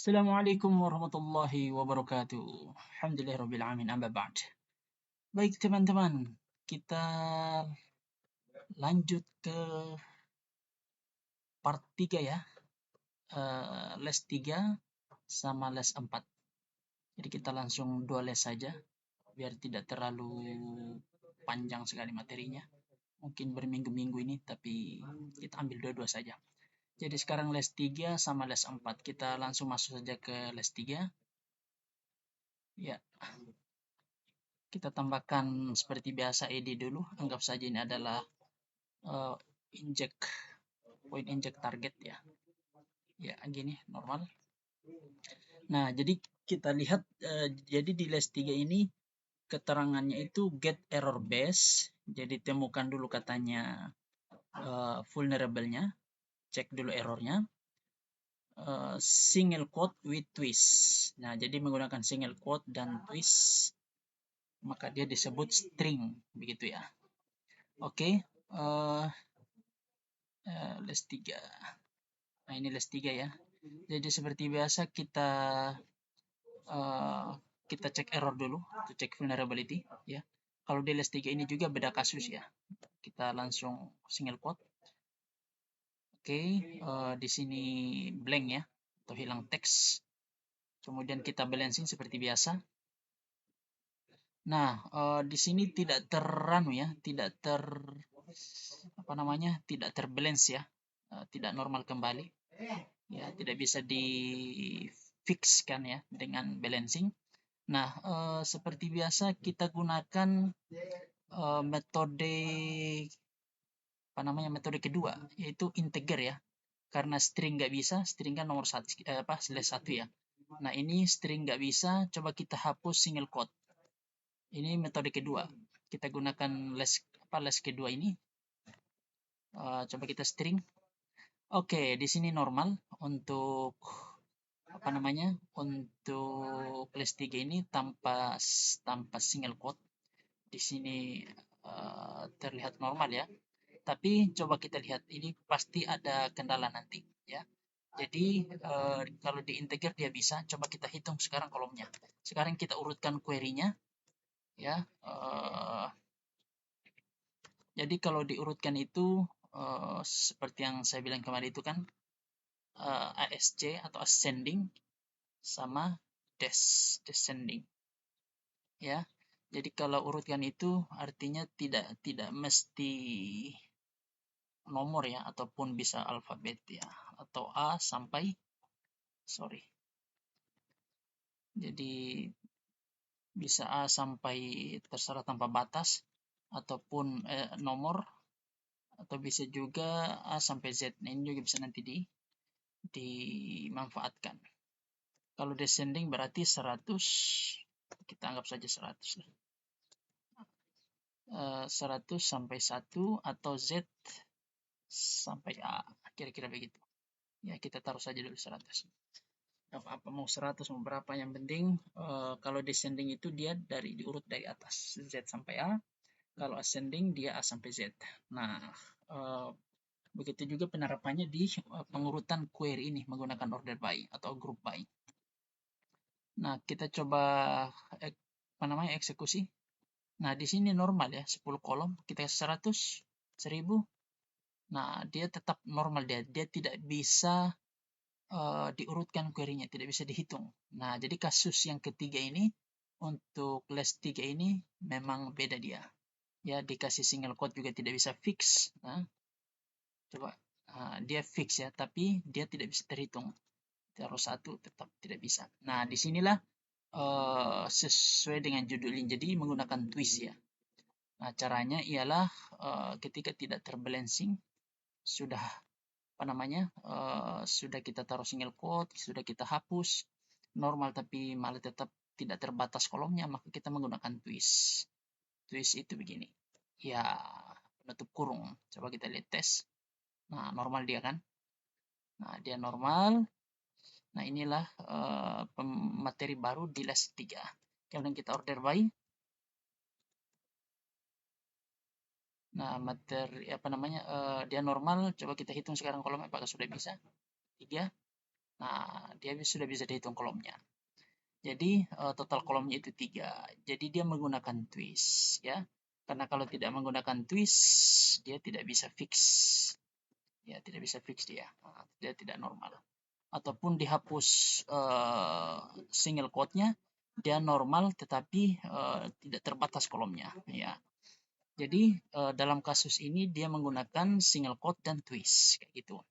Assalamualaikum warahmatullahi wabarakatuh. Alhamdulillahirabbil alamin, amma ba'd. Baik teman-teman, kita lanjut ke part 3 ya. Les 3 sama les 4. Jadi kita langsung 2 les saja biar tidak terlalu panjang sekali materinya. Mungkin berminggu-minggu ini, tapi kita ambil dua-dua saja. Jadi sekarang les 3 sama les 4. Kita langsung masuk saja ke les 3. Ya, kita tambahkan seperti biasa ed dulu. Anggap saja ini adalah inject point inject target ya. Ya, gini normal. Nah, jadi kita lihat jadi di les 3 ini keterangannya itu get error base. Jadi temukan dulu katanya vulnerable-nya, cek dulu errornya. Single quote with twist. Nah, jadi menggunakan single quote dan twist maka dia disebut string begitu ya. Oke, les 3. Nah, ini les 3 ya. Jadi seperti biasa kita cek error dulu, untuk cek vulnerability ya. Kalau di les 3 ini juga beda kasus ya. Kita langsung single quote. Oke, di sini blank ya, atau hilang teks. Kemudian kita balancing seperti biasa. Nah, di sini tidak tidak terbalance ya, tidak normal kembali. Ya, tidak bisa di fix kan ya dengan balancing. Nah, seperti biasa kita gunakan metode metode kedua, yaitu integer ya. Karena string nggak bisa, string kan nomor slash 1 ya. Nah, ini string nggak bisa, coba kita hapus single quote. Ini metode kedua. Kita gunakan les kedua ini. Coba kita string. Oke, di sini normal untuk untuk les 3 ini tanpa single quote. Di sini terlihat normal ya. Tapi coba kita lihat, ini pasti ada kendala nanti ya. Jadi kalau di integer dia bisa, coba kita hitung sekarang kolomnya. Sekarang kita urutkan query-nya ya. Jadi kalau diurutkan itu seperti yang saya bilang kemarin itu kan ASC atau ascending sama descending ya. Jadi kalau urutkan itu artinya tidak mesti nomor ya, ataupun bisa alfabet ya, atau A sampai jadi bisa A sampai terserah tanpa batas, ataupun nomor, atau bisa juga A sampai Z. Nah, ini juga bisa nanti dimanfaatkan. Kalau descending berarti 100, kita anggap saja 100 lah. 100 sampai 1 atau Z sampai A, kira-kira begitu. Ya, kita taruh saja dulu 100. Apa mau 100 mau berapa, yang penting kalau descending itu dia diurut dari atas, Z sampai A. Kalau ascending dia A sampai Z. Nah, begitu juga penerapannya di pengurutan query ini menggunakan order by atau group by. Nah, kita coba eksekusi. Nah, di sini normal ya, 10 kolom, kita 100, 1000. Nah, dia tetap normal, dia tidak bisa diurutkan query-nya, tidak bisa dihitung. Nah, jadi kasus yang ketiga ini untuk les 3 ini memang beda dia. Ya, dikasih single quote juga tidak bisa fix. Nah, coba dia fix ya, tapi dia tidak bisa terhitung. Taruh 1 tetap tidak bisa. Nah, disinilah sesuai dengan judulnya, jadi menggunakan twist ya. Nah, caranya ialah ketika tidak terbalancing, sudah sudah kita taruh single quote, sudah kita hapus normal tapi malah tetap tidak terbatas kolomnya, maka kita menggunakan twist. Twist itu begini ya, penutup kurung. Coba kita lihat tes. Nah, normal dia kan. Nah, dia normal. Nah, inilah materi baru di les 3. Kemudian kita order by. Nah, materi dia normal. Coba kita hitung sekarang kolomnya apakah sudah bisa. 3. Nah, dia sudah bisa dihitung kolomnya. Jadi total kolomnya itu 3. Jadi dia menggunakan twist ya. Karena kalau tidak menggunakan twist dia tidak bisa fix. Ya, tidak bisa fix dia. Dia tidak normal. Ataupun dihapus single quote-nya, dia normal tetapi tidak terbatas kolomnya ya. Jadi dalam kasus ini dia menggunakan single quote dan twist kayak gitu.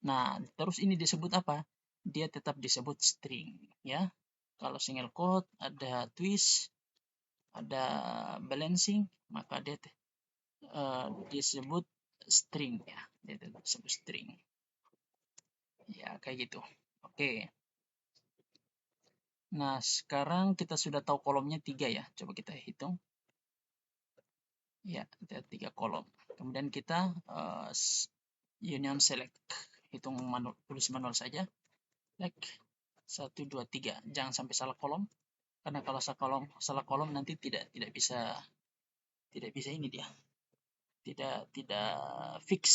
Nah, terus ini disebut apa? Dia tetap disebut string ya. Kalau single quote ada twist, ada balancing, maka dia disebut string ya. Dia disebut string. Ya, kayak gitu. Oke. Nah, sekarang kita sudah tahu kolomnya 3 ya. Coba kita hitung. Ya, ada 3 kolom. Kemudian kita union select. Hitung manual, tulis manual saja. Like 1, 2, 3. Jangan sampai salah kolom. Karena kalau salah kolom nanti tidak bisa ini dia. Tidak fix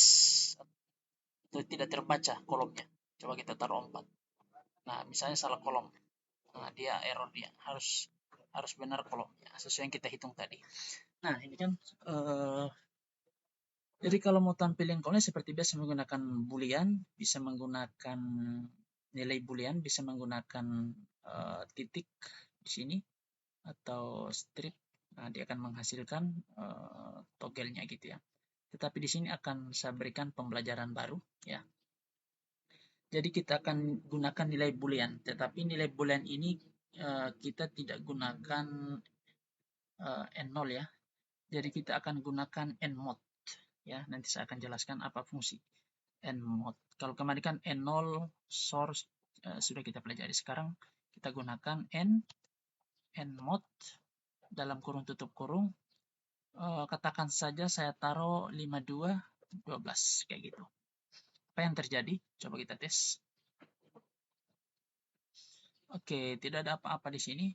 atau tidak terbaca kolomnya. Coba kita taruh 4. Nah, misalnya salah kolom. Nah, dia error dia. Harus benar kolomnya sesuai yang kita hitung tadi. Nah, ini kan jadi kalau mau tampilin kolomnya seperti biasa menggunakan boolean, bisa menggunakan nilai boolean, bisa menggunakan titik di sini atau strip. Nah, dia akan menghasilkan toggle-nya gitu ya. Tetapi di sini akan saya berikan pembelajaran baru ya. Jadi kita akan gunakan nilai boolean, tetapi nilai boolean ini kita tidak gunakan n0 ya. Jadi kita akan gunakan nmod ya. Nanti saya akan jelaskan apa fungsi nmod. Kalau kemarin kan n0 source sudah kita pelajari. Sekarang kita gunakan nmod dalam kurung tutup kurung. Katakan saja saya taruh 52 12 kayak gitu. Apa yang terjadi? Coba kita tes. Oke, tidak ada apa-apa di sini.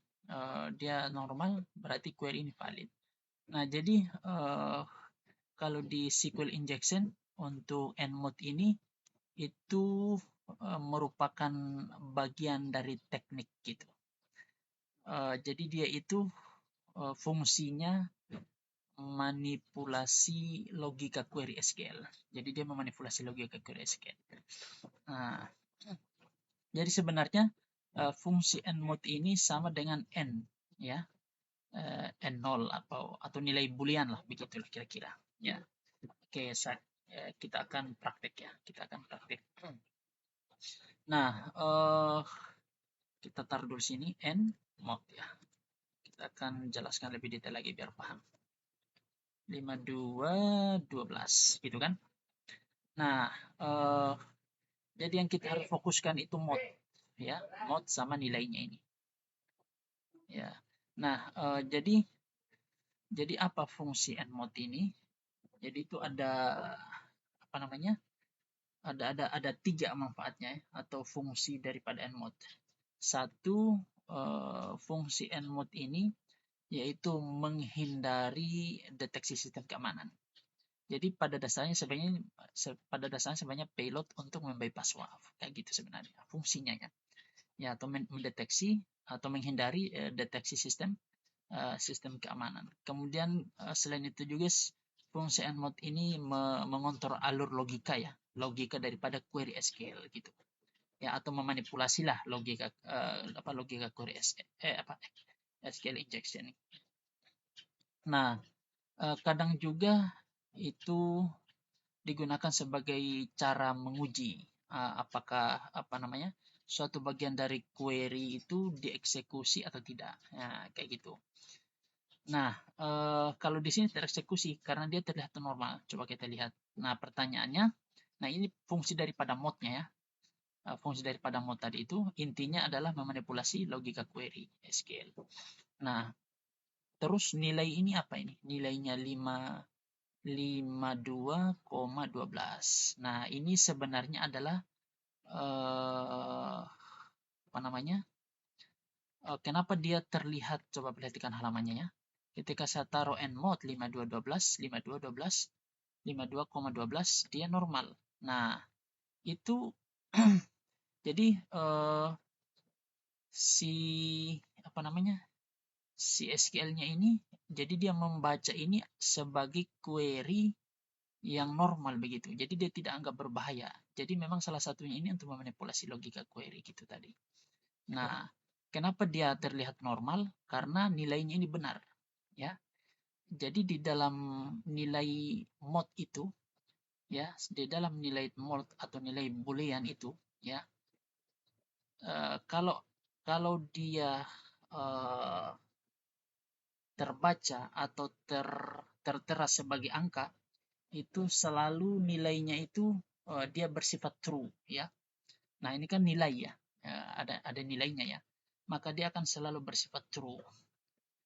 Dia normal, berarti query ini valid. Nah, jadi kalau di SQL injection untuk nmod ini itu merupakan bagian dari teknik gitu. Jadi dia itu fungsinya manipulasi logika query SQL. Jadi dia memanipulasi logika query SQL. Nah, jadi sebenarnya fungsi nmod ini sama dengan n ya. N0 atau nilai boolean lah begitulah kira-kira ya. Oke, kita akan praktek ya. Nah, kita taruh dulu sini nmod ya. Kita akan jelaskan lebih detail lagi biar paham. 52 12 gitu kan. Nah, jadi yang kita harus fokuskan itu mod ya, mod sama nilainya ini. Ya. Nah, jadi apa fungsi nmod ini? Jadi itu ada apa namanya? Ada 3 manfaatnya atau fungsi daripada nmod. Satu, fungsi nmod ini yaitu menghindari deteksi sistem keamanan. Jadi pada dasarnya sebenarnya payload untuk membypass WAF kayak gitu sebenarnya fungsinya ya. Ya, atau mendeteksi atau menghindari deteksi sistem keamanan. Kemudian selain itu juga fungsi nmod ini mengontrol alur logika ya, logika daripada query SQL gitu. Ya, atau memanipulasi lah logika logika query SQL injection. Nah, kadang juga itu digunakan sebagai cara menguji apakah suatu bagian dari query itu dieksekusi atau tidak. Nah, kayak gitu. Nah, kalau di sini tereksekusi karena dia terlihat normal. Coba kita lihat. Nah, pertanyaannya, nah ini fungsi daripada modnya ya. Fungsi daripada mod tadi itu intinya adalah memanipulasi logika query SQL. Nah, terus nilai ini apa ini? Nilainya 52,12. Nah, ini sebenarnya adalah kenapa dia terlihat, coba perhatikan halamannya ya. Ketika saya taruh nmod 5212, 52,12, dia normal. Nah, itu Jadi si apa namanya, si SQL-nya ini, jadi dia membaca ini sebagai query yang normal begitu. Jadi dia tidak anggap berbahaya. Jadi memang salah satunya ini untuk memanipulasi logika query gitu tadi. Nah, kenapa dia terlihat normal? Karena nilainya ini benar, ya. Jadi di dalam nilai mod itu, ya, di dalam nilai mod atau nilai boolean itu, ya, kalau kalau dia uh, terbaca atau tertera sebagai angka, itu selalu nilainya itu dia bersifat true, ya. Nah, ini kan nilai ya, ada nilainya ya. Maka dia akan selalu bersifat true.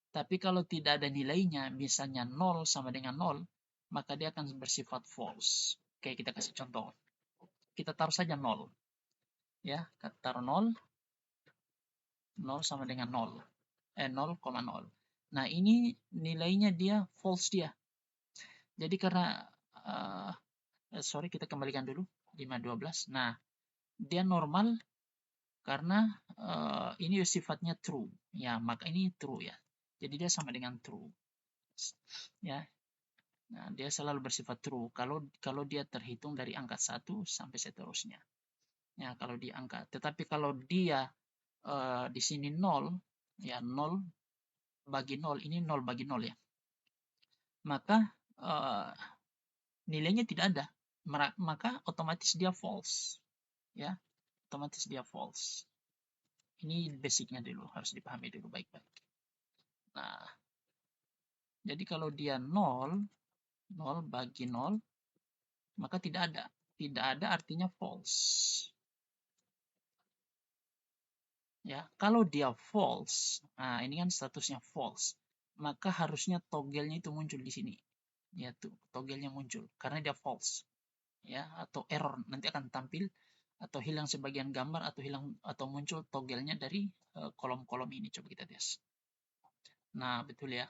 Tapi kalau tidak ada nilainya, misalnya 0 sama dengan 0, maka dia akan bersifat false. Oke, kita kasih contoh. Kita taruh saja 0. Ya, kita taruh 0, 0 sama dengan 0. 0,0. Nah, ini nilainya dia false dia. Jadi karena sorry, kita kembalikan dulu 512. Nah, dia normal karena ini sifatnya true. Ya, maka ini true ya. Jadi dia sama dengan true. Ya. Nah, dia selalu bersifat true kalau dia terhitung dari angka 1 sampai seterusnya. Ya, kalau dia angka. Tetapi kalau dia di sini 0, ya 0 bagi 0, ini 0 bagi 0 ya. Maka nilainya tidak ada. Maka otomatis dia false. Ya, otomatis dia false. Ini basicnya dulu, harus dipahami dulu baik-baik. Nah, jadi kalau dia 0, 0 bagi 0, maka tidak ada. Tidak ada artinya false. Ya, kalau dia false, nah ini kan statusnya false, maka harusnya toggle-nya itu muncul di sini. Ya tuh, toggle-nya muncul karena dia false. Ya, atau error nanti akan tampil atau hilang sebagian gambar atau hilang atau muncul toggle-nya dari kolom-kolom ini. Coba kita tes. Nah, betul ya.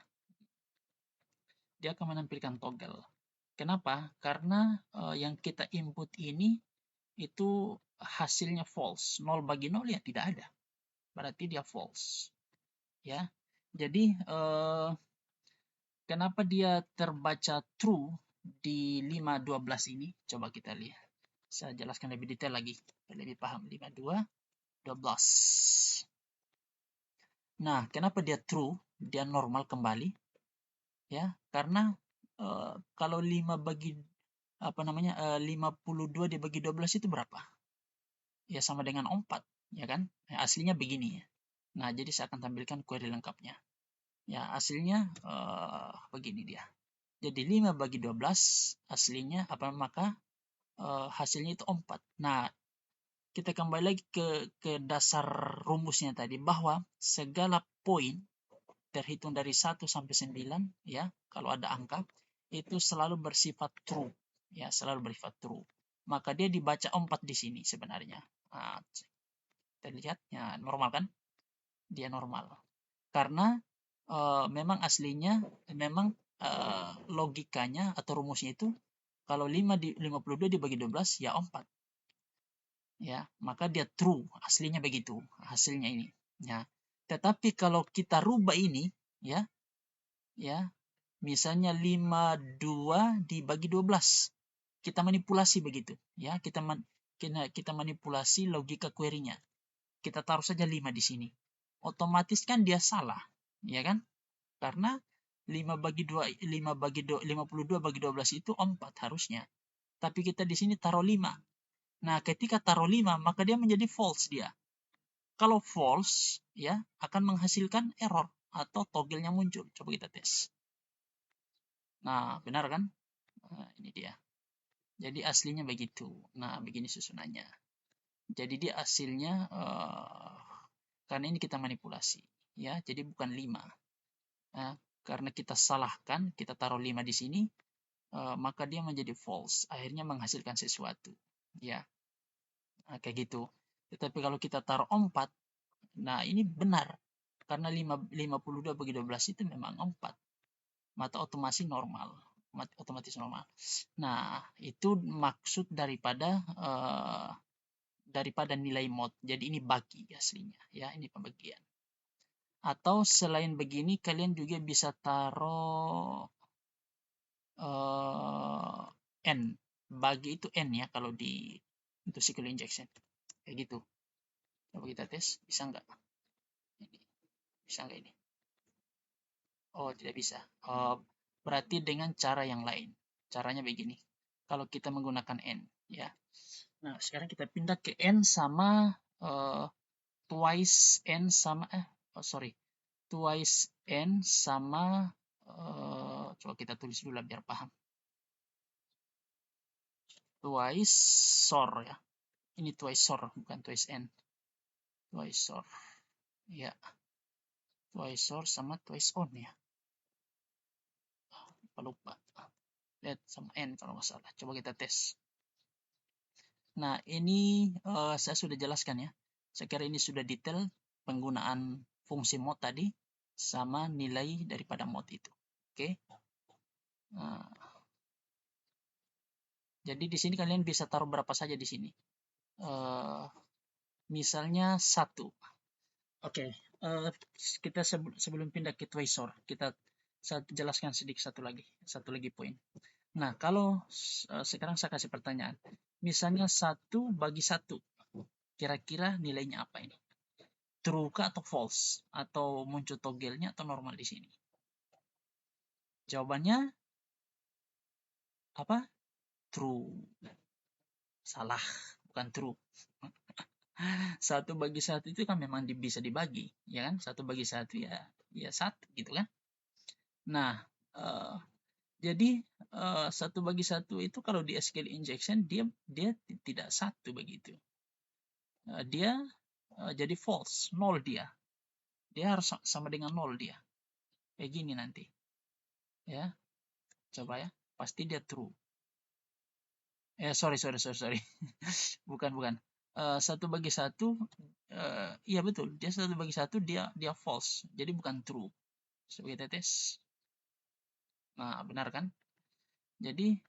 Dia akan menampilkan toggle. Kenapa? Karena yang kita input ini itu hasilnya false. 0 bagi 0 ya tidak ada. Berarti dia false. Ya. Jadi kenapa dia terbaca true di 512 ini? Coba kita lihat. Saya jelaskan lebih detail lagi, lebih paham. 5212. Nah, kenapa dia true? Dia normal kembali. Ya, karena kalau 5 bagi 52 dibagi 12 itu berapa? Ya sama dengan 4, ya kan? Ya, aslinya begini ya. Nah, jadi saya akan tampilkan query lengkapnya. Ya, hasilnya begini dia. Jadi 5 bagi 12 aslinya maka hasilnya itu 4. Nah, kita kembali lagi ke dasar rumusnya tadi bahwa segala poin terhitung dari 1 sampai 9 ya, kalau ada angka itu selalu bersifat true. Ya, selalu bersifat true. Maka dia dibaca 4 di sini sebenarnya. Nah, kita lihat ya, normal kan? Dia normal. Karena memang aslinya memang logikanya atau rumusnya itu kalau 52 dibagi 12 ya 4. Ya, maka dia true, aslinya begitu hasilnya ini. Ya. Tetapi kalau kita rubah ini ya, misalnya 52 dibagi 12. Kita manipulasi begitu, ya. Kita manipulasi logika query-nya. Kita taruh saja 5 di sini. Otomatis kan dia salah, ya kan? Karena 52 bagi 12 itu 4 harusnya. Tapi kita di sini taruh 5. Nah, ketika taruh 5, maka dia menjadi false dia. Kalau false, ya, akan menghasilkan error atau toggle-nya muncul. Coba kita tes. Nah, benar kan? Nah, ini dia. Jadi aslinya begitu. Nah, begini susunannya. Jadi dia hasilnya karena ini kita manipulasi, ya. Jadi bukan 5. Nah, karena kita salahkan, kita taruh 5 di sini, maka dia menjadi false. Akhirnya menghasilkan sesuatu, ya. Nah, kayak gitu. Tetapi kalau kita taruh 4, nah ini benar. Karena 52 bagi 12 itu memang 4. Maka otomatis normal. Otomatis normal. Nah, itu maksud daripada daripada nilai mod. Jadi ini bagi aslinya, ya, ini pembagian. Atau selain begini, kalian juga bisa taruh n. Bagi itu n ya, kalau di untuk SQL injection. Kayak gitu. Coba kita tes, bisa nggak? Bisa nggak ini? Oh, tidak bisa. Berarti dengan cara yang lain. Caranya begini. Kalau kita menggunakan n, ya. Nah, sekarang kita pindah ke n sama twice n sama twice n sama coba kita tulis dulu biar paham. Twice sor ya. Ini twice sor bukan twice n. Twice sor. Ya. Twice sor sama twice on ya. Lupa. Lihat sama n kalau nggak salah. Coba kita tes. Nah, ini saya sudah jelaskan ya. Saya kira ini sudah detail penggunaan fungsi mod tadi sama nilai daripada mod itu. Oke. Nah, jadi di sini kalian bisa taruh berapa saja di sini. Misalnya 1. Oke. Kita sebelum pindah ke Twisor, kita jelaskan sedikit satu lagi poin. Nah, kalau sekarang saya kasih pertanyaan. Misalnya 1/1. Kira-kira nilainya apa ini? True kah atau false? Atau muncul toggle-nya atau normal di sini? Jawabannya apa? True. Salah, bukan true. 1/1 itu kan memang bisa dibagi, ya kan? 1/1 ya 1 gitu kan? Nah, jadi 1/1 itu kalau di SQL injection dia tidak 1 begitu. Dia jadi false, 0 dia. Dia harus sama dengan 0 dia. Kayak gini nanti. Ya. Coba ya. Pasti dia true. Sorry. bukan. 1/1 iya betul. Dia 1/1 dia false. Jadi bukan true. Sebagai tes. Nah, benar kan? Jadi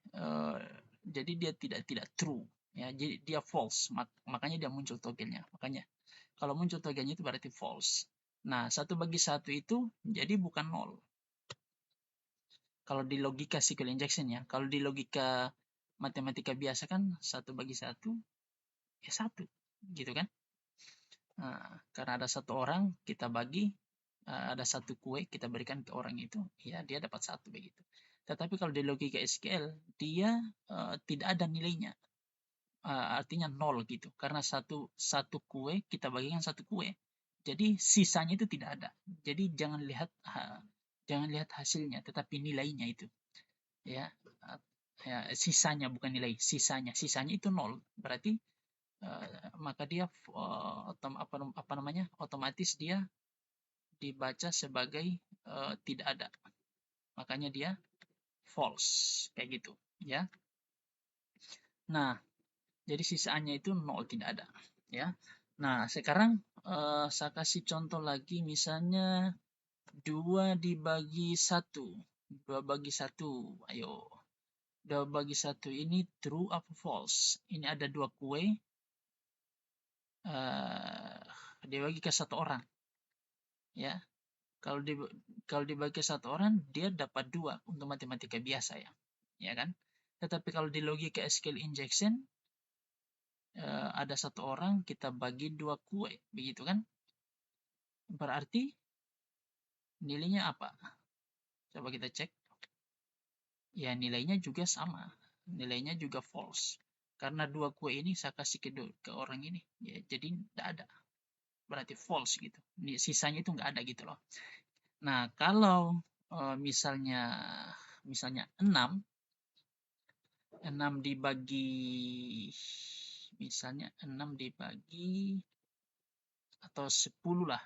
dia tidak true. Ya, jadi dia false. Makanya dia muncul toggle-nya. Makanya kalau muncul toggle-nya itu berarti false. Nah, 1/1 itu jadi bukan 0. Kalau di logika SQL injection ya. Kalau di logika matematika biasa kan 1/1 ya 1. Gitu kan? Nah, karena ada satu orang, kita bagi, ada satu kue, kita berikan ke orang itu, ya dia dapat 1 begitu. Tetapi kalau di logika SQL, dia tidak ada nilainya. Artinya 0 gitu. Karena satu kue, kita bagikan satu kue. Jadi sisanya itu tidak ada. Jadi jangan lihat hasilnya, tetapi nilainya itu. Ya, sisanya bukan nilai, sisanya itu 0. Berarti maka dia otomatis dia dibaca sebagai tidak ada. Makanya dia false kayak gitu, ya. Nah, jadi sisaannya itu 0, tidak ada, ya. Nah, sekarang saya kasih contoh lagi, misalnya 2/1. 2/1. Ayo. 2/1 ini true apa false? Ini ada 2 kue. Dibagi ke satu orang. Ya. Kalau dibagi ke satu orang, dia dapat 2 untuk matematika biasa ya. Ya kan? Tetapi kalau di logika SQL injection, ada satu orang, kita bagi 2 kue. Begitu kan? Berarti nilainya apa? Coba kita cek. Ya, nilainya juga sama. Nilainya juga false. Karena 2 kue ini saya kasih ke orang ini. Ya, jadi tidak ada. Berarti false gitu. Sisanya itu nggak ada gitu loh. Nah, kalau misalnya 6 dibagi, misalnya 6 dibagi atau 10 lah.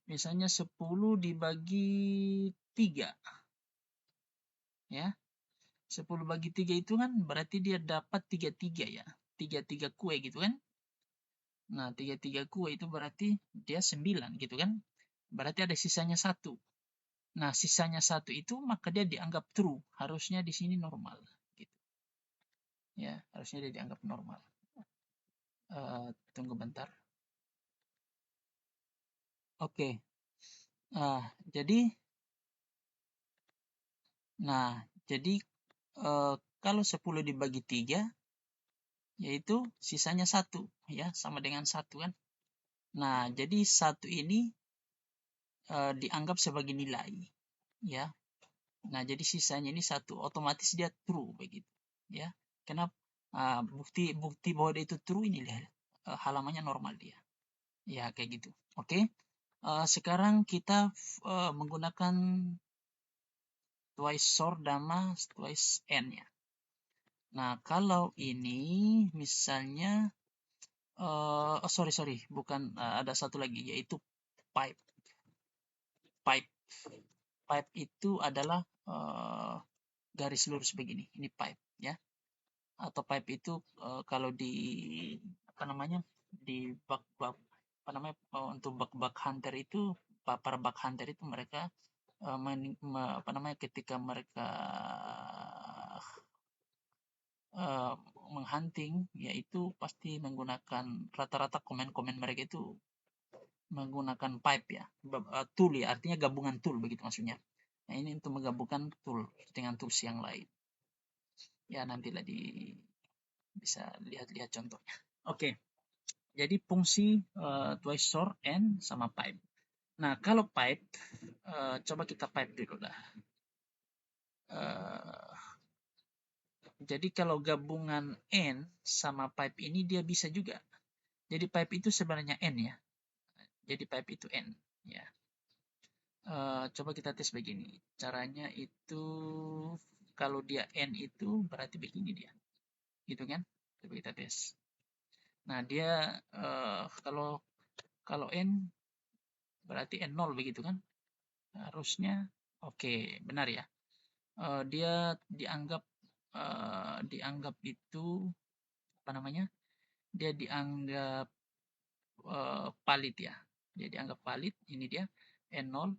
Misalnya 10 dibagi 3. Ya. 10 bagi 3 itu kan berarti dia dapat 33 ya. 33 kue gitu kan. Nah, 33 kue itu berarti dia 9 gitu kan. Berarti ada sisanya 1. Nah, sisanya 1 itu maka dia dianggap true. Harusnya di sini normal gitu. Ya, harusnya dia dianggap normal. Tunggu bentar. Oke. Jadi, jadi kalau 10 dibagi 3, yaitu sisanya 1, ya, sama dengan 1 kan. Nah, jadi 1 ini dianggap sebagai nilai, ya. Nah, jadi sisanya ini 1, otomatis dia true begitu, ya. Kenapa? Bukti bahwa dia itu true ini lihat, halamannya normal dia. Ya, kayak gitu. Oke. Sekarang kita menggunakan twice sort dama twice n ya. Nah, kalau ini misalnya sorry, bukan, ada satu lagi yaitu pipe. Pipe. Pipe itu adalah garis lurus begini. Ini pipe ya. Atau pipe itu kalau di apa namanya? Di bug untuk bug hunter itu para bug hunter itu mereka ketika mereka menghunting yaitu pasti menggunakan rata-rata komen-komen mereka itu menggunakan pipe ya, tool ya, artinya gabungan tool begitu maksudnya. Nah, ini untuk menggabungkan tool dengan tools yang lain. Ya, nantilah bisa lihat-lihat contohnya. Oke. Jadi fungsi twice sort n sama pipe. Nah, kalau pipe coba kita pipe dulu dah. Jadi kalau gabungan n sama pipe ini dia bisa juga. Jadi pipe itu sebenarnya n ya. Jadi pipe itu n ya. Coba kita tes begini. Caranya itu kalau dia n itu berarti begini dia. Gitu kan? Coba kita tes. Nah, dia kalau n berarti n0 begitu kan? Harusnya oke, benar ya. Dia dianggap itu apa namanya? Dia dianggap valid ya. Dia dianggap valid, ini dia n0.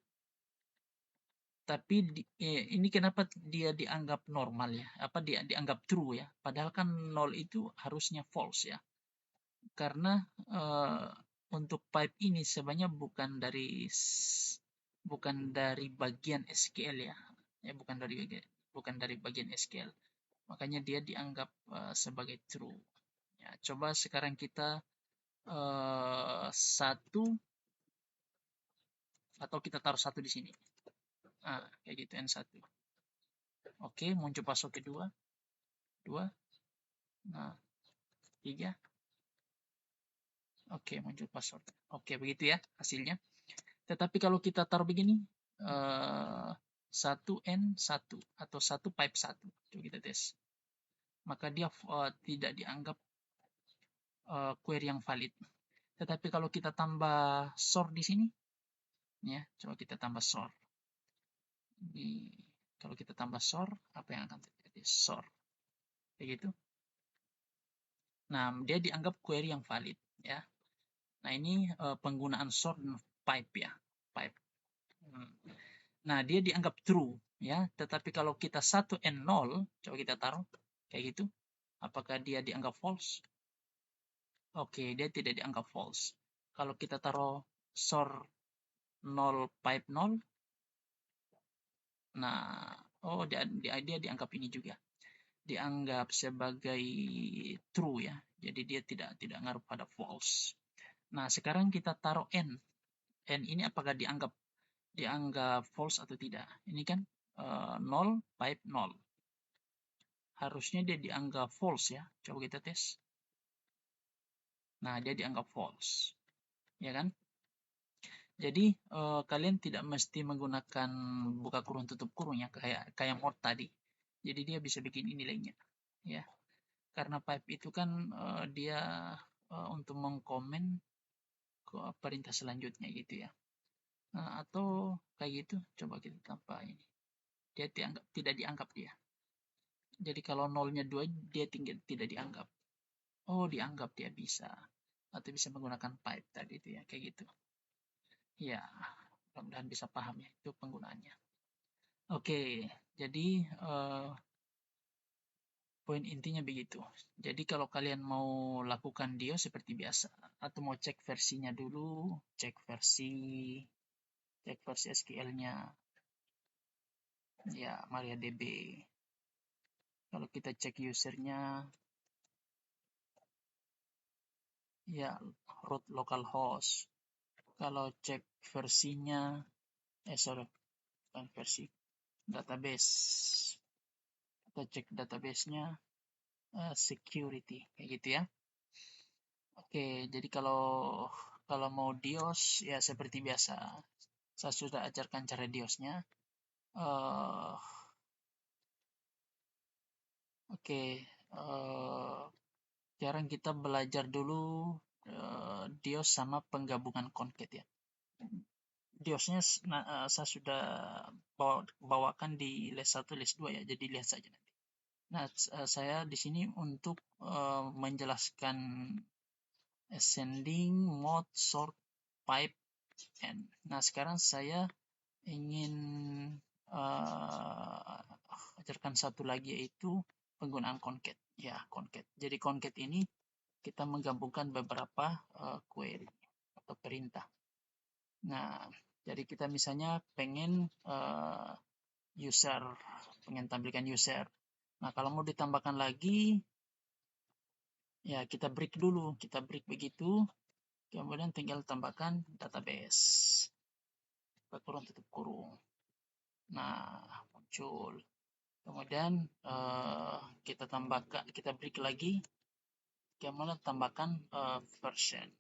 Tapi ini kenapa dia dianggap normal ya? Apa dia dianggap true ya? Padahal kan 0 itu harusnya false ya. Karena untuk pipe ini sebenarnya bukan dari bagian SQL ya. Bukan dari bagian SQL. Makanya dia dianggap sebagai true. Ya, coba sekarang kita satu atau kita taruh satu di sini. Kayak gitu N1. Oke, muncul password kedua. 2. Nah, 3. Oke, muncul password. Oke, begitu ya hasilnya. Tetapi kalau kita taruh begini, 1N1 atau 1 pipe 1. Coba kita tes. Maka dia tidak dianggap query yang valid. Tetapi kalau kita tambah sort di sini, ya, coba kita tambah sort. Kalau kita tambah sort, apa yang akan terjadi? Sort. Begitu. Nah, dia dianggap query yang valid, ya. Nah, ini penggunaan sort dan pipe ya, pipe. Nah, dia dianggap true, ya. Tetapi kalau kita 1N0, coba kita taruh kayak gitu. Apakah dia dianggap false? Oke, dia tidak dianggap false. Kalau kita taruh sort 0 pipe 0, nah, dia dianggap ini juga. Dianggap sebagai true ya. Jadi dia tidak ngaruh pada false. Nah, sekarang kita taruh n. N ini apakah dianggap false atau tidak? Ini kan 0 pipe 0. Harusnya dia dianggap false ya. Coba kita tes. Nah, dia dianggap false. Ya kan? Jadi kalian tidak mesti menggunakan buka kurung tutup kurung ya kayak mod tadi. Jadi dia bisa bikin ini lainnya. Ya. Karena pipe itu kan dia untuk mengkomen ke perintah selanjutnya gitu ya. Atau kayak gitu, coba kita tambah ini. Dia tidak dianggap dia. Jadi kalau nolnya 2 dia tidak dianggap. Oh, dianggap dia bisa. Atau bisa menggunakan pipe tadi itu ya, kayak gitu. Ya, mudah-mudahan bisa paham ya itu penggunaannya. Oke, jadi Poin intinya begitu. Jadi kalau kalian mau lakukan DIO seperti biasa, atau mau cek versinya dulu, cek versi SQL-nya, ya MariaDB. Kalau kita cek usernya, ya root localhost. Kalau cek versinya, bukan versi, database. Kita cek database-nya, security, kayak gitu ya. Oke, jadi kalau kalau mau DIOS ya seperti biasa. Saya sudah ajarkan cara DIOS-nya. Uh, Oke, sekarang kita belajar dulu DIOS sama penggabungan concat ya. DIOS-nya saya sudah bawakan di les 1, les 2 ya, jadi lihat saja nanti. Nah, saya di sini untuk menjelaskan ascending, mode, sort, pipe, and. Nah, sekarang saya ingin ajarkan satu lagi, yaitu penggunaan concat. Ya, concat. Jadi concat ini kita menggabungkan beberapa query atau perintah. Nah, jadi kita misalnya pengen pengen tampilkan user. Nah, kalau mau ditambahkan lagi, ya kita break dulu. Kita break begitu, kemudian tinggal tambahkan database. Buka kurung, tutup kurung. Nah, muncul. Kemudian kita break lagi, kemudian tambahkan version.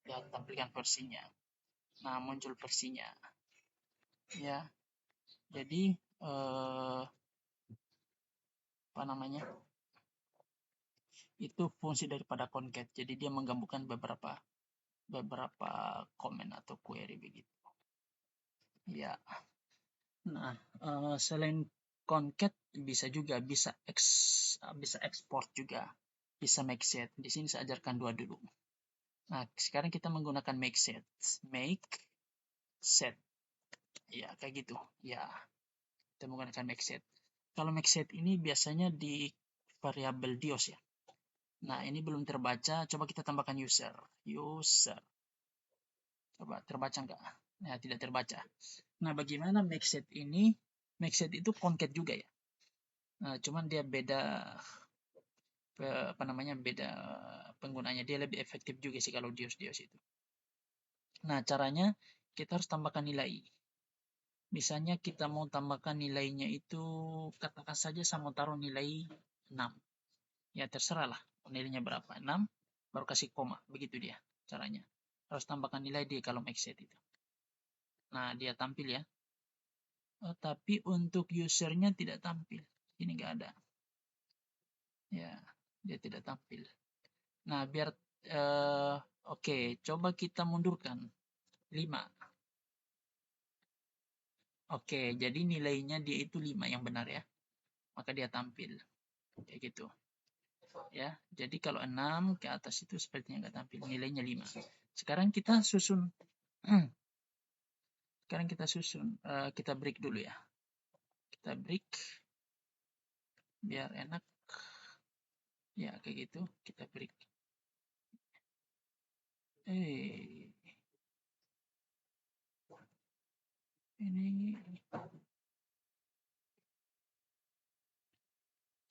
Ya, tampilkan versinya. Nah, muncul versinya. Ya, jadi apa namanya? Itu fungsi daripada concat. Jadi dia menggabungkan beberapa komen atau query begitu. Ya. Nah, selain concat bisa export juga, bisa make set. Di sini saya ajarkan dua dulu. Nah, sekarang kita menggunakan make set. Make set. Ya, kayak gitu. Ya, kita menggunakan make set. Kalau make set ini biasanya di variabel DIOS ya. Nah, ini belum terbaca. Coba kita tambahkan user. Coba terbaca enggak? Nah, tidak terbaca. Nah, bagaimana make set ini? Make set itu concat juga ya. Nah, cuman dia beda beda penggunanya. Dia lebih efektif juga sih kalau DIOS itu. Nah, caranya kita harus tambahkan nilai. Misalnya kita mau tambahkan nilainya itu, katakan saja saya mau taruh nilai 6. Ya terserah lah nilainya berapa. 6 baru kasih koma. Begitu dia caranya. Harus tambahkan nilai di kalau make set itu. Nah, dia tampil ya. Tapi untuk usernya tidak tampil. Ini nggak ada. Ya, dia tidak tampil. Nah, biar oke, coba kita mundurkan 5. Oke, jadi nilainya dia itu 5 yang benar ya. Maka dia tampil. Kayak gitu. Ya, jadi kalau 6 ke atas itu sepertinya nggak tampil. Nilainya 5. Sekarang kita susun. Kita break dulu ya. Kita break. Biar enak. Ya, kayak gitu. Kita break. Ini.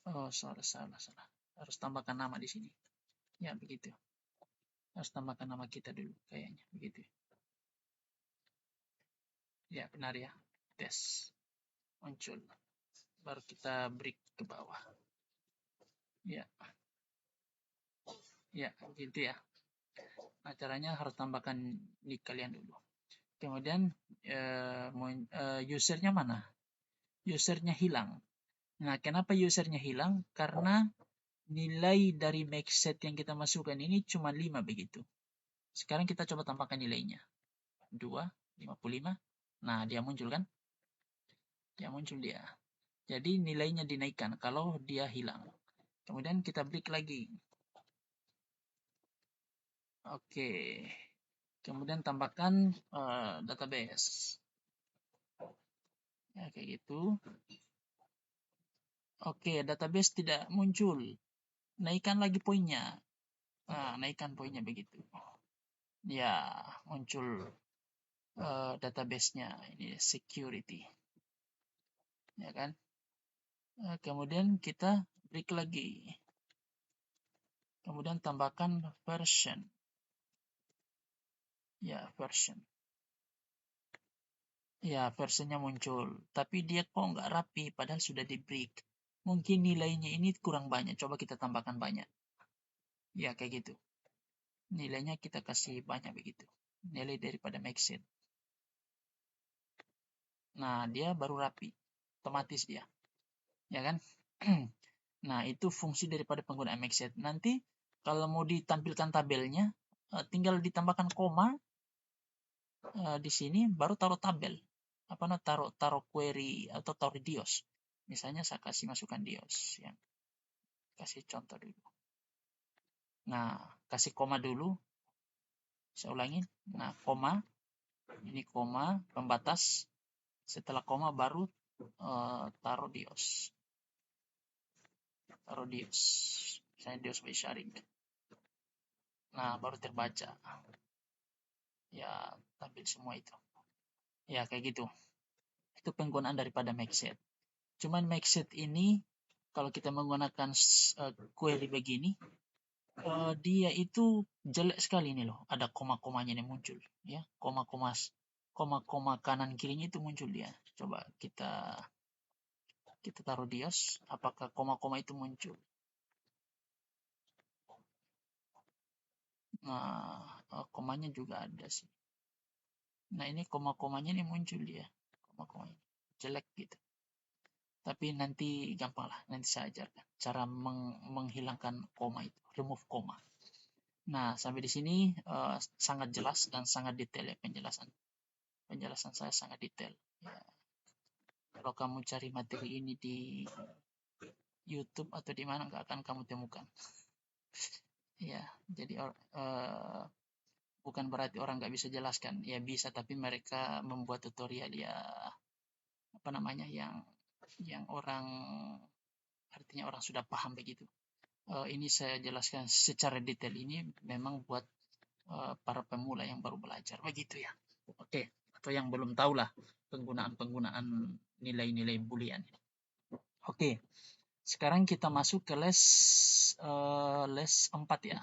Oh, salah. Harus tambahkan nama di sini. Ya, begitu. Harus tambahkan nama kita dulu kayaknya. Begitu. Ya, benar ya. Tes. Muncul. Baru kita break ke bawah. Ya. Ya, gitu ya. Nah, caranya harus tambahkan nick kalian dulu. Kemudian usernya mana? Usernya hilang. Nah, kenapa usernya hilang? Karena nilai dari make set yang kita masukkan ini cuma 5 begitu. Sekarang kita coba tambahkan nilainya. 2, 55. Nah, dia muncul kan? Dia muncul dia. Jadi nilainya dinaikkan kalau dia hilang. Kemudian kita break lagi. Oke. Kemudian tambahkan database. Ya, kayak gitu. Oke, database tidak muncul. Naikkan lagi poinnya. Naikkan poinnya begitu. Ya, muncul database-nya. Ini security. Ya kan? Kemudian kita break lagi. Kemudian tambahkan version. Ya, version. Ya, versionnya muncul. Tapi dia kok nggak rapi, padahal sudah di break. Mungkin nilainya ini kurang banyak. Coba kita tambahkan banyak. Ya, kayak gitu. Nilainya kita kasih banyak begitu. Nilai daripada maxset. Nah, dia baru rapi. Otomatis dia. Ya kan? Nah, itu fungsi daripada penggunaan maxset. Nanti, kalau mau ditampilkan tabelnya, tinggal ditambahkan koma di sini, baru taruh tabel. Taruh query atau taruh dios. Misalnya saya kasih masukan dios. Ya. Kasih contoh dulu. Nah, kasih koma dulu. Saya ulangi. Nah, koma. Ini koma, pembatas. Setelah koma baru taruh dios. Taruh dios. Misalnya dios by sharing. Nah, baru terbaca. Ya, tampil semua itu. Ya, kayak gitu. Itu penggunaan daripada maxset. Cuman maxset ini, kalau kita menggunakan query begini, dia itu jelek sekali ini loh. Ada koma-komanya yang muncul. Ya, koma-koma kanan kirinya itu muncul dia. Coba kita taruh dios, apakah koma-koma itu muncul? Nah, komanya juga ada sih. Nah, ini koma-komanya ini muncul dia. Koma-komanya jelek gitu. Tapi nanti gampang lah, nanti saya ajarkan cara menghilangkan koma itu, remove koma. Nah, sampai di sini sangat jelas dan sangat detail ya penjelasan. Penjelasan saya sangat detail. Ya. Kalau kamu cari materi ini di YouTube atau di mana nggak akan kamu temukan. Ya, jadi bukan berarti orang nggak bisa jelaskan. Ya bisa, tapi mereka membuat tutorial ya apa namanya yang orang artinya orang sudah paham begitu. Ini saya jelaskan secara detail ini memang buat para pemula yang baru belajar begitu ya. Oke, atau yang belum tahu lah penggunaan nilai-nilai boolean. Oke, sekarang kita masuk ke les 4 ya.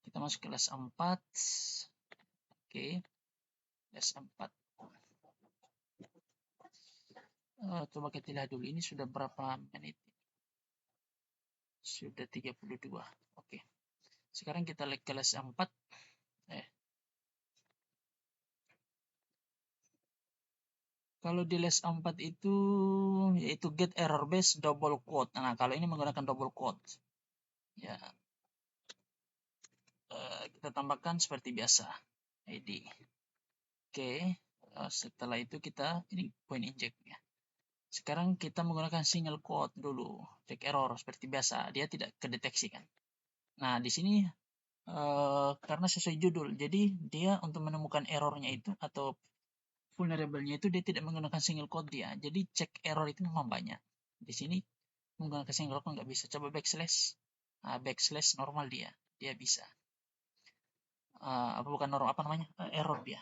Kita masuk ke les 4. Oke, les 4. Coba kita lihat dulu ini sudah berapa menit. Sudah 32. Oke. Sekarang kita lihat ke les 4. Kalau di les 4 itu yaitu get error base double quote. Nah, kalau ini menggunakan double quote. Ya. Kita tambahkan seperti biasa ID. Oke. Setelah itu kita ini point inject ya. Sekarang kita menggunakan single quote dulu. Check error seperti biasa. Dia tidak kedeteksi kan. Nah, di sini karena sesuai judul. Jadi dia untuk menemukan errornya itu atau vulnerable-nya itu dia tidak menggunakan single quote dia. Jadi cek error itu memang banyak. Di sini menggunakan single quote nggak bisa. Coba backslash. Nah, backslash normal dia bisa. Bukan normal, apa namanya? Error dia.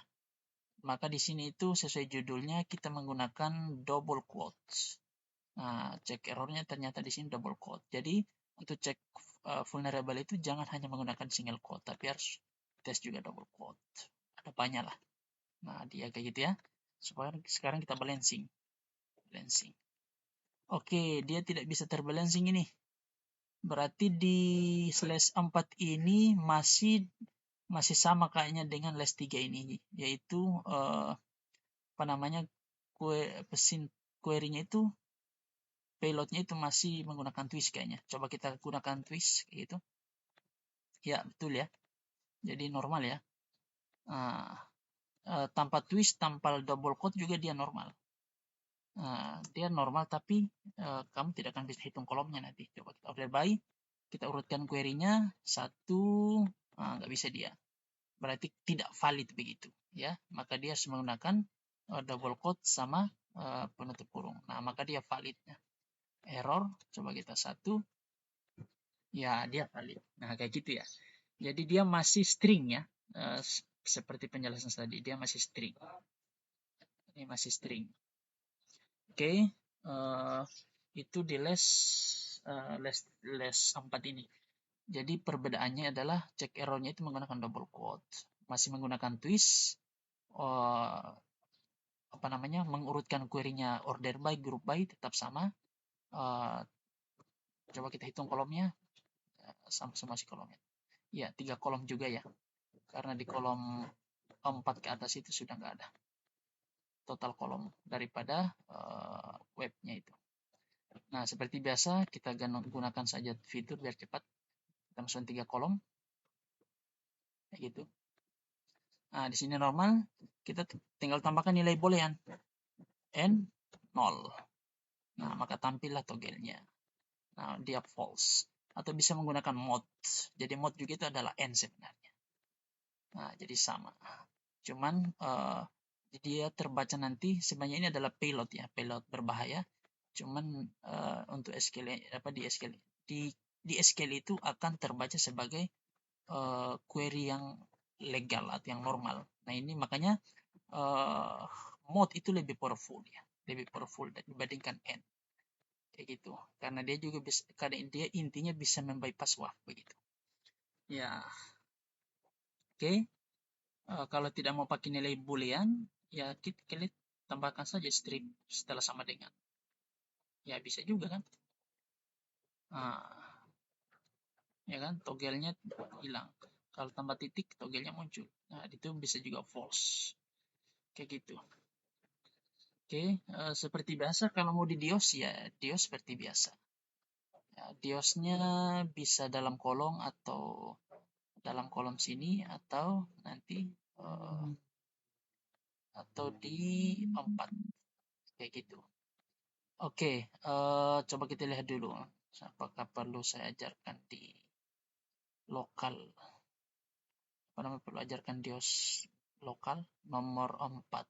Maka di sini itu sesuai judulnya kita menggunakan double quotes. Nah, cek errornya ternyata di sini double quote. Jadi untuk cek vulnerable itu jangan hanya menggunakan single quote, tapi harus tes juga double quote. Ada banyak lah. Nah, dia kayak gitu ya. Sekarang kita balancing. Oke, dia tidak bisa terbalancing ini. Berarti di slash 4 ini masih sama kayaknya dengan les 3 ini, yaitu apa namanya query-nya itu payload-nya itu masih menggunakan twist kayaknya. Coba kita gunakan twist kayak gitu. Ya, betul ya. Jadi normal ya. Tanpa twist, tanpa double quote juga dia normal. Dia normal tapi kamu tidak akan bisa hitung kolomnya nanti. Coba kita order by, kita urutkan query-nya 1, nggak bisa dia. Berarti tidak valid begitu ya. Maka dia harus menggunakan double quote sama penutup kurung. Nah, maka dia validnya. error, coba kita 1, ya dia valid. Nah, kayak gitu ya. Jadi dia masih string ya, seperti penjelasan tadi, dia masih string. Ini masih string. Oke, itu di les 4 ini. Jadi perbedaannya adalah check error-nya itu menggunakan double quote, masih menggunakan twist, mengurutkan query-nya order by, group by tetap sama. Coba kita hitung kolomnya, sama semua si kolomnya. Ya, 3 kolom juga ya, karena di kolom 4 ke atas itu sudah nggak ada total kolom daripada webnya itu. Nah, seperti biasa kita gunakan saja fitur biar cepat. Kita masukkan 3 kolom, kayak gitu. Nah, di sini normal, kita tinggal tambahkan nilai boolean n 0. Nah, maka tampillah toggle-nya. Nah, dia false. Atau bisa menggunakan mod. Jadi mod juga itu adalah n sebenarnya. Nah, jadi sama. Cuman dia terbaca nanti sebenarnya ini adalah payload ya, payload berbahaya. Cuman untuk SQL di SQL itu akan terbaca sebagai query yang legal atau yang normal. Nah, ini makanya mod itu lebih powerful ya, lebih powerful dibandingkan n, kayak gitu. Karena dia juga bisa, karena dia intinya bisa membypass WAF begitu. Ya, oke. Kalau tidak mau pakai nilai boolean, ya kita tambahkan saja strip setelah sama dengan. Ya bisa juga kan. Ya kan, toggle-nya hilang. Kalau tambah titik, toggle-nya muncul. Nah, itu bisa juga false. Kayak gitu. Oke, seperti biasa kalau mau di DIOS ya DIOS seperti biasa. Ya, DIOS-nya bisa dalam kolom atau dalam kolom sini atau nanti atau di 4 kayak gitu. Oke, coba kita lihat dulu apakah perlu saya ajarkan di lokal. Perlu ajarkan DIOS lokal nomor 4.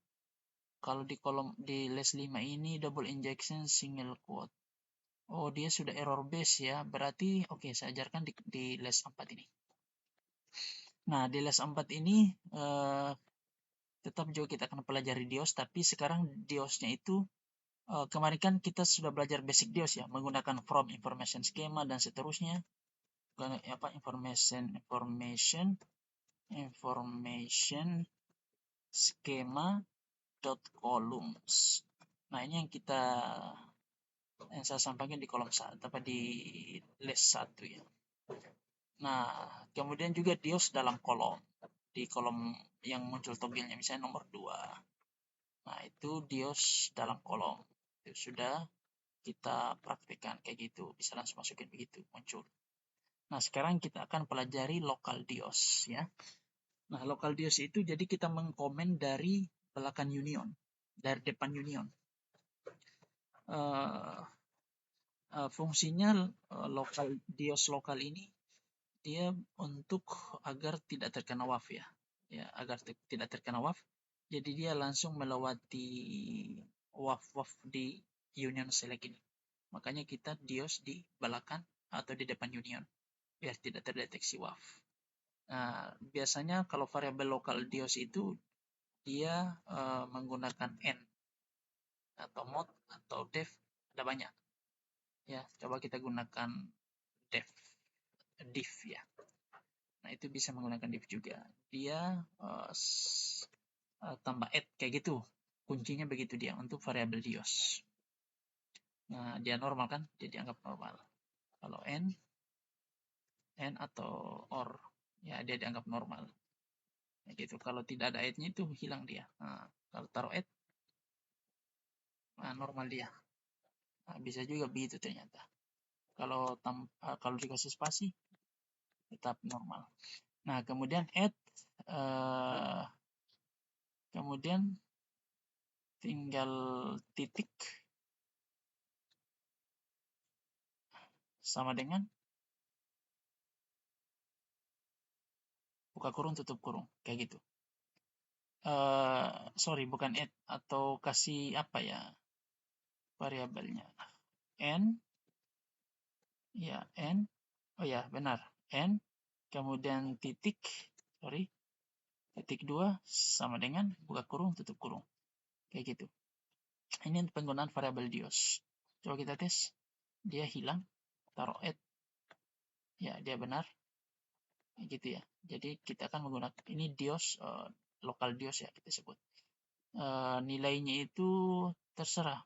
Kalau di kolom di les 5 ini double injection single quote. Oh, dia sudah error base ya. Berarti oke, saya ajarkan di les 4 ini. Nah, di les 4 ini tetap juga kita akan pelajari DIOS, tapi sekarang DIOS-nya itu kemarin kan kita sudah belajar basic DIOS ya, menggunakan from, information schema dan seterusnya. Information schema dot columns. Nah, ini yang saya sampaikan di kolom 1, di les 1 ya. Nah, kemudian juga DIOS dalam kolom. Di kolom yang muncul toggle-nya misalnya nomor 2. Nah, itu DIOS dalam kolom. Itu sudah kita praktekkan kayak gitu. Bisa langsung masukin begitu, muncul. Nah, sekarang kita akan pelajari local DIOS ya. Nah, local DIOS itu jadi kita mengkomen dari belakang union, dari depan union. Fungsinya local DIOS lokal ini dia untuk agar tidak terkena WAF ya. Ya, agar tidak terkena WAF. Jadi dia langsung melewati WAF di union select ini. Makanya kita DIOS di belakang atau di depan union biar tidak terdeteksi WAF. Nah, biasanya kalau variabel lokal DIOS itu dia menggunakan n atau mod atau def, ada banyak. Ya, coba kita gunakan div ya. Nah, itu bisa menggunakan div juga. Dia tambah add kayak gitu. Kuncinya begitu dia untuk variabel DIOS. Nah, dia normal kan? Dia dianggap normal. Kalau n atau or, ya dia dianggap normal. Ya gitu. Kalau tidak ada add-nya itu hilang dia. Nah, kalau taruh add, normal dia. Nah, bisa juga begitu ternyata. Kalau dikasih spasi, tetap normal. Nah, kemudian add, kemudian tinggal titik sama dengan buka kurung tutup kurung kayak gitu. Sorry, bukan add, atau kasih apa ya variabelnya, n Ya, N. Oh ya, benar. N, kemudian titik 2 sama dengan buka kurung, tutup kurung. Kayak gitu. Ini penggunaan variabel dios. Coba kita tes. Dia hilang. Taruh add. Ya, dia benar. Gitu ya. Jadi kita akan menggunakan ini dios, lokal dios ya kita sebut. Nilainya itu terserah.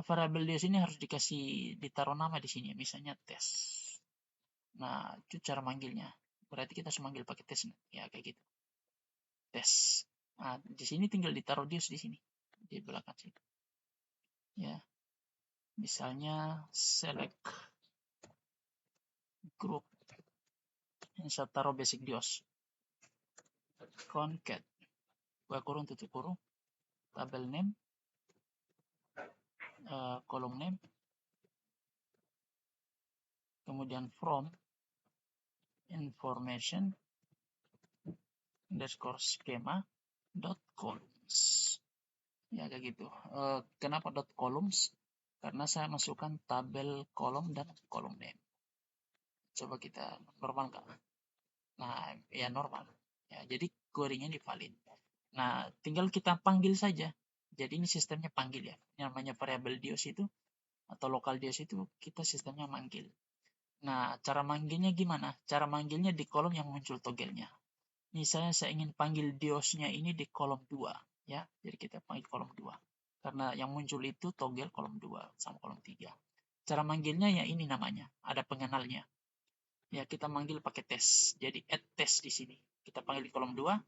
Variabel dios ini harus ditaruh nama di sini, misalnya tes. Nah, itu cara manggilnya. Berarti kita harus manggil pakai tes. Ya, kayak gitu. Tes. Nah, di sini tinggal ditaruh dios di sini. Di belakang sini. Ya. Misalnya select group. Ini saya taruh basic dios. Concat. Buka kurung, tutup kurung. Tabel name. Kolom name. Kemudian from information underscore schema dot columns. Ya, kayak gitu. Kenapa dot columns? Karena saya masukkan tabel kolom dan kolom name. Coba kita normal nggak? Nah, ya normal. Ya, jadi query-nya divalid. Nah, tinggal kita panggil saja. Jadi ini sistemnya panggil ya. Yang namanya variabel dios itu atau lokal dios itu kita sistemnya manggil. Nah, cara manggilnya gimana? Cara manggilnya di kolom yang muncul toggle-nya. Misalnya saya ingin panggil diosnya ini di kolom 2, ya. Jadi kita panggil kolom 2. Karena yang muncul itu toggle kolom 2 sama kolom 3. Cara manggilnya ya ini namanya, ada pengenalnya. Ya, kita manggil pakai tes. Jadi add tes di sini. Kita panggil di kolom 2,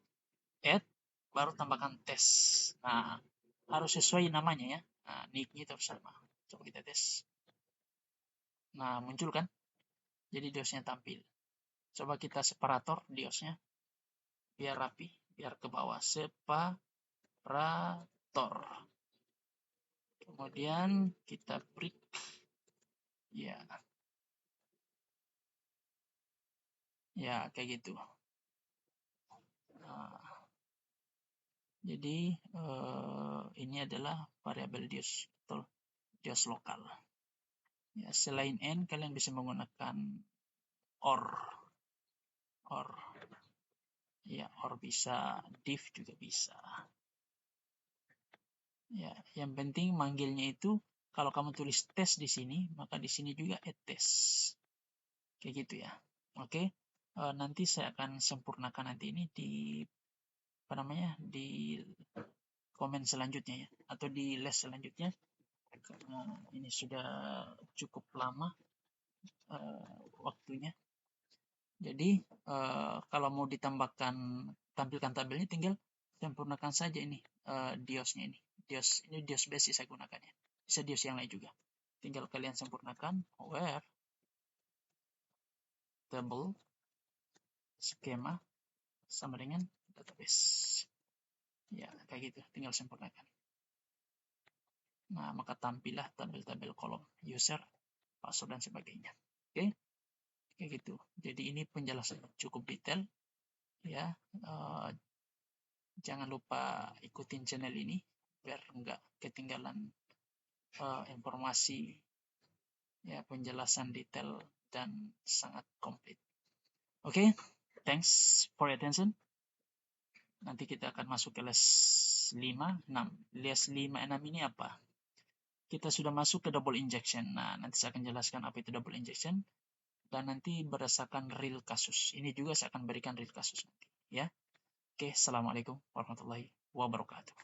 add, baru tambahkan tes. Nah, harus sesuai namanya ya. Nah, nick-nya itu harus sama. Coba kita tes. Nah, muncul kan? Jadi diosnya tampil. Coba kita separator diosnya. Biar rapi, biar ke bawah. Separator. Kemudian kita break. Ya. Ya, kayak gitu. Nah, jadi ini adalah variabel dios atau dios lokal. Ya, selain n kalian bisa menggunakan or. Ya, or bisa, div juga bisa. Ya, yang penting manggilnya itu kalau kamu tulis tes di sini, maka di sini juga add tes. Kayak gitu ya. Oke. Nanti saya akan sempurnakan nanti ini di di komen selanjutnya ya, atau di les selanjutnya. Karena ini sudah cukup lama waktunya. Jadi kalau mau tampilkan tabelnya, tinggal sempurnakan saja ini diosnya ini. Dios basic saya gunakannya. Bisa dios yang lain juga. Tinggal kalian sempurnakan where table schema sama dengan database. Ya, kayak gitu. Tinggal sempurnakan. Nah, maka tampillah tabel-tabel kolom user, password, dan sebagainya. Oke, kayak gitu. Jadi ini penjelasan cukup detail. Ya, jangan lupa ikutin channel ini biar nggak ketinggalan informasi ya, penjelasan detail dan sangat komplit. Oke, thanks for your attention. Nanti kita akan masuk ke les 5, 6. Les 5, 6 ini apa? Kita sudah masuk ke double injection. Nah, nanti saya akan jelaskan apa itu double injection. Dan nanti berdasarkan real kasus. Ini juga saya akan berikan real kasus nanti. Ya. Oke, assalamualaikum warahmatullahi wabarakatuh.